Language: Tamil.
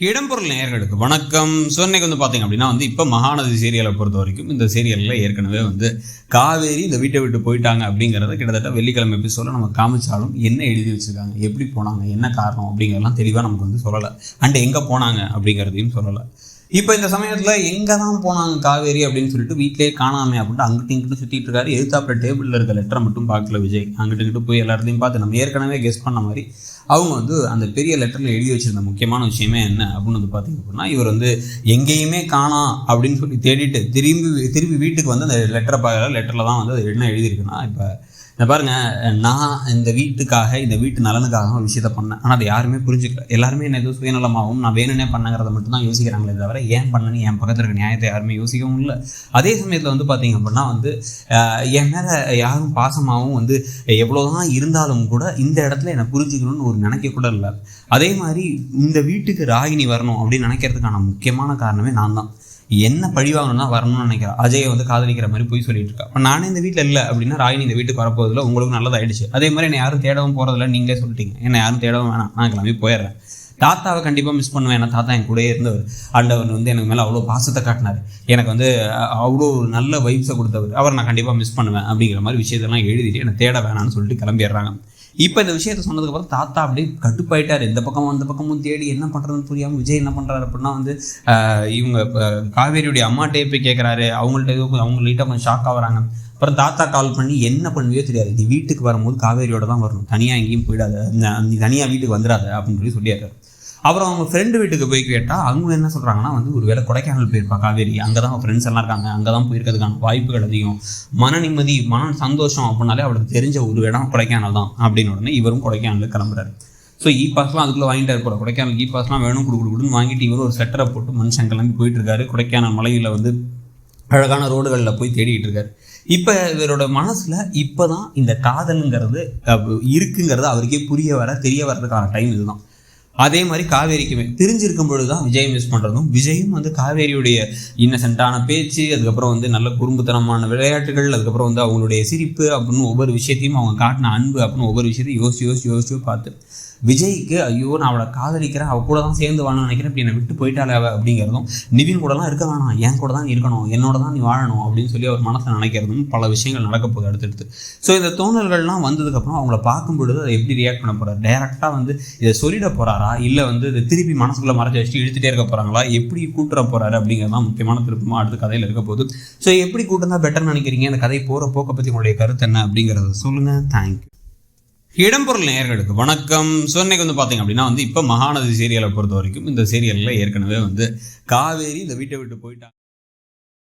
இடம்பொருள் நேயர்களுக்கு வணக்கம். இன்னைக்கு பார்த்தீங்க அப்படின்னா இப்போ மகாநதி சீரியலை பொறுத்த வரைக்கும் இந்த சீரியலில் ஏற்கனவே காவேரி இந்த வீட்டை விட்டு போயிட்டாங்க அப்படிங்கிறத கிட்டத்தட்ட வெள்ளிக்கிழமை எபிசோடில் நம்ம காமிச்சாலும் என்ன எழுதி வச்சுருக்காங்க, எப்படி போனாங்க, என்ன காரணம் அப்படிங்கிறதெல்லாம் தெளிவாக நமக்கு சொல்லலை. அண்ட் எங்கே போனாங்க அப்படிங்கிறதையும் சொல்லலை. இப்போ இந்த சமயத்தில் எங்கே தான் போனாங்க காவேரி அப்படின்னு சொல்லிட்டு வீட்டிலே காணாமே அப்படின்ட்டு அங்கிட்டு இங்கிட்டு சுற்றிட்டு இருக்காரு. எதிர்த்தாப்புல டேபிளில் இருக்க லெட்டரை மட்டும் பார்க்கல விஜய். அங்கிட்டு இங்கிட்டு போய் எல்லாத்தையும் பார்த்து நம்ம ஏற்கனவே கெஸ் பண்ண மாதிரி அவங்க அந்த பெரிய லெட்டரில் எழுதி வச்சிருந்த முக்கியமான விஷயமே என்ன அப்படின்னு பார்த்தீங்க அப்படின்னா, இவர் எங்கேயுமே காணாம் அப்படின்னு சொல்லி தேடிட்டு திரும்பி வீட்டுக்கு அந்த லெட்டரை பார்க்கல. லெட்டரில் தான் அது என்ன எழுதியிருக்குன்னா, இப்போ பாருங்க, நான் இந்த வீட்டு நலனுக்காக ஒரு விஷயத்த பண்ணேன். ஆனால் அதை யாருமே புரிஞ்சுக்கல. எல்லாருமே என்ன எதுவும் சுயநலமாகவும் நான் வேணும்னே பண்ணங்கிறத மட்டும் தான் யோசிக்கிறாங்களே தவிர ஏன் பண்ணனு என் பக்கத்தில் இருக்க நியாயத்தை யாருமே யோசிக்கவும் இல்லை. அதே சமயத்தில் பார்த்தீங்க அப்படின்னா என் மேலே யாரும் பாசமாகவும் எவ்வளோதான் இருந்தாலும் கூட இந்த இடத்துல என்னை புரிஞ்சுக்கணும்னு ஒரு நினைக்க கூட இல்லை. அதே மாதிரி இந்த வீட்டுக்கு ராகினி வரணும் அப்படின்னு நினைக்கிறதுக்கான முக்கியமான காரணமே நான் தான். என்ன பழிவாங்கணும்னா வரணும்னு நினைக்கிறேன். அஜயை காதலிக்கிற மாதிரி போய் சொல்லிட்டு இருக்கா. இப்போ நானே இந்த வீட்டில் இல்லை அப்படின்னா ராகினி இந்த வீட்டுக்கு வரப்போதில்லை, உங்களுக்கு நல்லதாயிடுச்சு. அதே மாதிரி என்னை யாரும் தேடவும் போகிறதில்ல, நீங்களே சொல்லிட்டீங்க. என்னை யாரும் தேடவும் வேணாம், நான் கிளம்பி போயிடுறேன். தாத்தாவை கண்டிப்பாக மிஸ் பண்ணுவேன். ஏன்னா தாத்தா என் கூடயே இருந்தவர். ஆண்டவர் எனக்கு மேலே அவ்வளோ பாசத்தை காட்டினார். எனக்கு அவ்வளோ நல்ல வைப்ஸை கொடுத்தவர். அவர் நான் கண்டிப்பாக மிஸ் பண்ணுவேன் அப்படிங்கிற மாதிரி விஷயத்தெல்லாம் எழுதிட்டு என்னை தேட வேணான்னு சொல்லிட்டு கிளம்பிடுறாங்க. இப்போ இந்த விஷயத்த சொன்னதுக்கப்புறம் தாத்தா அப்படியே கட்டுப்பாயிட்டார். இந்த பக்கமும் அந்த பக்கமும் தேடி என்ன பண்ணுறதுன்னு புரியாமல் விஜய் என்ன பண்ணுறாரு அப்படின்னா இவங்க காவேரியுடைய அம்மாட்டே போய் கேட்குறாரு. அவங்க லைட்டாக கொஞ்சம் ஷாக் ஆகுறாங்க. அப்புறம் தாத்தா கால் பண்ணி என்ன பண்ணுவே தெரியாது, நீ வீட்டுக்கு வரும்போது காவேரியோட தான் வரணும், தனியாக எங்கேயும் போயிடாத, நீ தனியாக வீட்டுக்கு வந்துடாத அப்படின்னு சொல்லியிருக்காரு. அப்புறம் அவங்க ஃப்ரெண்டு வீட்டுக்கு போய் கேட்டால் அவங்க என்ன சொல்கிறாங்கன்னா ஒரு வேளை கொடைக்கானல் போயிருப்பா காவேரி, அங்கே தான் அவள் ஃப்ரெண்ட்ஸ் எல்லாம் இருக்காங்க, அங்கே தான் போயிருக்கிறதுக்கான வாய்ப்புகள் அதிகம், மன நிம்மதி மன சந்தோஷம் அப்படின்னாலே அவளுக்கு தெரிஞ்ச ஒரு இடம் கொடைக்கானல் தான் அப்படின்னு உடனே இவரும் கொடைக்கானலுக்கு கிளம்புறாரு. ஸோ பாஸ்லாம் அதுக்குள்ளே வாங்கிட்டு இருப்பார். கொடைக்கானல் பாஸ்லாம் வேணும் கொடுக்குன்னு வாங்கிட்டு இவரும் ஒரு செட்டரை போட்டு மனுஷன் கிளம்பி போயிட்டுருக்காரு. கொடைக்கானல் மலையில் அழகான ரோடுகளில் போய் தேடிட்டு இருக்காரு. இப்போ இவரோட மனசில் இப்போ தான் இந்த காதலுங்கிறது இருக்குங்கிறது அவருக்கே தெரிய வர்றதுக்கான டைம் இதுதான். அதே மாதிரி காவேரிக்குமே தெரிஞ்சிருக்கும் பொழுது தான் விஜய் மிஸ் பண்ணுறதும், விஜயும் காவேரியுடைய இன்னசென்ட்டான பேச்சு, அதுக்கப்புறம் நல்ல குறும்புத்தனமான விளையாட்டுகள், அதுக்கப்புறம் அவங்களுடைய சிரிப்பு அப்படின்னு ஒவ்வொரு விஷயத்தையும் அவங்க காட்டின அன்பு அப்படின்னு ஒவ்வொரு விஷயத்தையும் யோசிச்சு பார்த்து விஜய்க்கு ஐயோ நான் அவளை காதலிக்கிறேன், அவள் கூட தான் சேர்ந்து வாழணும்னு நினைக்கிறேன், இப்படி என்னை விட்டு போயிட்டாலே அப்படிங்கிறதும், நிவின் கூடலாம் இருக்க வேணாம், என் கூட தான் இருக்கணும், என்னோட தான் நீ வாழணும் அப்படின்னு சொல்லி அவர் மனசில் நினைக்கிறதும் பல விஷயங்கள் நடக்க போகுது அடுத்தடுத்து. ஸோ இந்த தோணல்கள்லாம் வந்ததுக்கப்புறம் அவங்கள பார்க்கும் பொழுது அதை எப்படி ரியாக்ட் பண்ண போகிறார், டைரெக்டாக இதை சொல்லிட போகிறாரா, இல்லை இதை திருப்பி மனசுக்குள்ளே மறைச்சி வச்சுட்டு இழுத்துட்டே இருக்க போகிறாங்களா, எப்படி கூட்டுற போகிறாரு அப்படிங்கிறது தான் முக்கியமான திருப்பமாக அடுத்த கதையில் இருக்க போகுது. ஸோ எப்படி கூட்டுனா பெட்டர்னு நினைக்கிறீங்க, அந்த கதை போகிற போக்கை பற்றி உங்களுடைய கருத்து என்ன அப்படிங்கிறத சொல்லுங்கள். தேங்க்யூ. இடம்பொருள் நேயர்களுக்கு வணக்கம். இன்னைக்கு பார்த்தீங்க அப்படின்னா இப்போ மகாநதி சீரியலை பொறுத்த வரைக்கும் இந்த சீரியலில் ஏற்கனவே காவேரி இந்த வீட்டை விட்டு போயிட்டாங்க.